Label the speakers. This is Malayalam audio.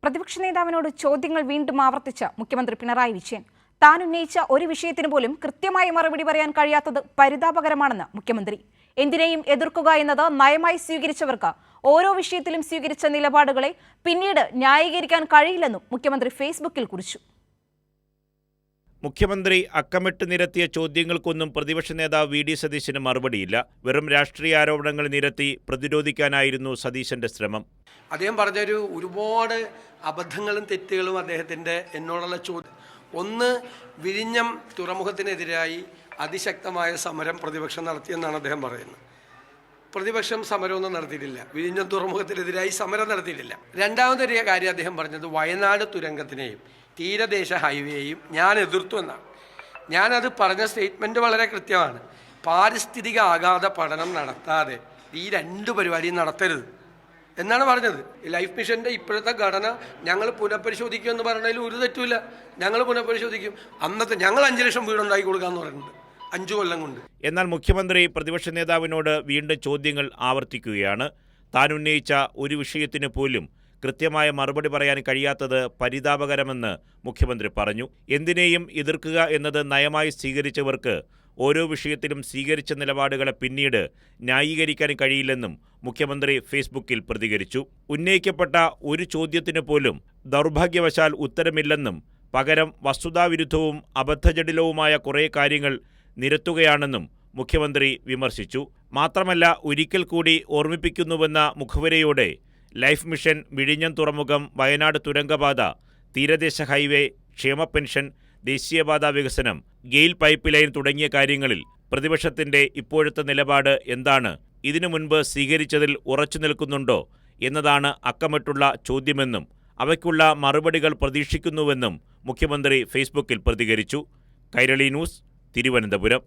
Speaker 1: പ്രതിപക്ഷ നേതാവിനോട് ചോദ്യങ്ങൾ വീണ്ടും ആവർത്തിച്ച മുഖ്യമന്ത്രി പിണറായി വിജയൻ. താൻ ഉന്നയിച്ച ഒരു വിഷയത്തിന് പോലും കൃത്യമായി മറുപടി പറയാൻ കഴിയാത്തത് പരിതാപകരമാണെന്ന് മുഖ്യമന്ത്രി. എന്തിനേയും എതിർക്കുക എന്നത് നയമായി സ്വീകരിച്ചവർക്ക് ഓരോ വിഷയത്തിലും സ്വീകരിച്ച നിലപാടുകളെ പിന്നീട് ന്യായീകരിക്കാൻ കഴിയില്ലെന്നും മുഖ്യമന്ത്രി ഫേസ്ബുക്കിൽ കുറിച്ചു.
Speaker 2: മുഖ്യമന്ത്രി അക്കമിട്ട് നിരത്തിയ ചോദ്യങ്ങൾക്കൊന്നും പ്രതിപക്ഷ നേതാവ് വി ഡി സതീശന് മറുപടിയില്ല. വെറും രാഷ്ട്രീയ ആരോപണങ്ങൾ നിരത്തി പ്രതിരോധിക്കാനായിരുന്നു സതീശന്റെ ശ്രമം.
Speaker 3: അദ്ദേഹം പറഞ്ഞൊരു ഒരുപാട് അബദ്ധങ്ങളും തെറ്റുകളും അദ്ദേഹത്തിൻ്റെ എന്നോടുള്ള ചോദ്യം. ഒന്ന്, വിഴിഞ്ഞം തുറമുഖത്തിനെതിരായി അതിശക്തമായ സമരം പ്രതിപക്ഷം നടത്തിയെന്നാണ് അദ്ദേഹം പറയുന്നത്. പ്രതിപക്ഷം സമരമൊന്നും നടത്തിയിട്ടില്ല. വിഴിഞ്ഞം തുറമുഖത്തിനെതിരായി സമരം നടത്തിയിട്ടില്ല. രണ്ടാമതൊരു കാര്യം അദ്ദേഹം പറഞ്ഞത് വയനാട് തുരങ്കത്തിനെയും തീരദേശ ഹൈവേയും ഞാൻ എതിർത്തു എന്നാണ്. ഞാനത് പറഞ്ഞ സ്റ്റേറ്റ്മെൻറ്റ് വളരെ കൃത്യമാണ്. പാരിസ്ഥിതിക ആഘാത പഠനം നടത്താതെ ഈ രണ്ട് പരിപാടിയും നടത്തരുത് എന്നാണ് പറഞ്ഞത്. ലൈഫ് മിഷൻ്റെ ഇപ്പോഴത്തെ ഘടന ഞങ്ങൾ പുനഃപരിശോധിക്കുമെന്ന് പറഞ്ഞതിൽ ഒരു തെറ്റുമില്ല. ഞങ്ങൾ പുനഃപരിശോധിക്കും. അന്നത്തെ ഞങ്ങൾ 5 ലക്ഷം വീടുണ്ടാക്കി കൊടുക്കാമെന്ന് പറയുന്നുണ്ട് 5 കൊല്ലം കൊണ്ട്.
Speaker 2: എന്നാൽ മുഖ്യമന്ത്രി പ്രതിപക്ഷ നേതാവിനോട് വീണ്ടും ചോദ്യങ്ങൾ ആവർത്തിക്കുകയാണ്. താൻ ഉന്നയിച്ച ഒരു വിഷയത്തിന് പോലും കൃത്യമായ മറുപടി പറയാൻ കഴിയാത്തത് പരിതാപകരമെന്ന് മുഖ്യമന്ത്രി പറഞ്ഞു. എന്തിനേയും എതിർക്കുക എന്നത് നയമായി സ്വീകരിച്ചവർക്ക് ഓരോ വിഷയത്തിലും സ്വീകരിച്ച നിലപാടുകളെ പിന്നീട് ന്യായീകരിക്കാൻ കഴിയില്ലെന്നും മുഖ്യമന്ത്രി ഫേസ്ബുക്കിൽ പ്രതികരിച്ചു. ഉന്നയിക്കപ്പെട്ട ഒരു ചോദ്യത്തിന് പോലും ദൗർഭാഗ്യവശാൽ ഉത്തരമില്ലെന്നും പകരം വസ്തുതാവിരുദ്ധവും അബദ്ധജടിലവുമായ കുറേ കാര്യങ്ങൾ നിരത്തുകയാണെന്നും മുഖ്യമന്ത്രി വിമർശിച്ചു. മാത്രമല്ല, ഒരിക്കൽ കൂടി ഓർമ്മിപ്പിക്കുന്നുവെന്ന മുഖവുരയോടെ ലൈഫ് മിഷൻ, വിഴിഞ്ഞം തുറമുഖം, വയനാട് തുരങ്കപാത, തീരദേശ ഹൈവേ, ക്ഷേമ പെൻഷൻ, ദേശീയപാത വികസനം, ഗെയിൽ പൈപ്പ് ലൈൻ തുടങ്ങിയ കാര്യങ്ങളിൽ പ്രതിപക്ഷത്തിന്റെ ഇപ്പോഴത്തെ നിലപാട് എന്താണ്, ഇതിനു മുൻപ് സ്വീകരിച്ചതിൽ ഉറച്ചു നിൽക്കുന്നുണ്ടോ എന്നതാണ് അക്കമിട്ടുള്ള ചോദ്യമെന്നും അവയ്ക്കുള്ള മറുപടികൾ പ്രതീക്ഷിക്കുന്നുവെന്നും മുഖ്യമന്ത്രി ഫേസ്ബുക്കിൽ പ്രതികരിച്ചു. കൈരളി ന്യൂസ്, തിരുവനന്തപുരം.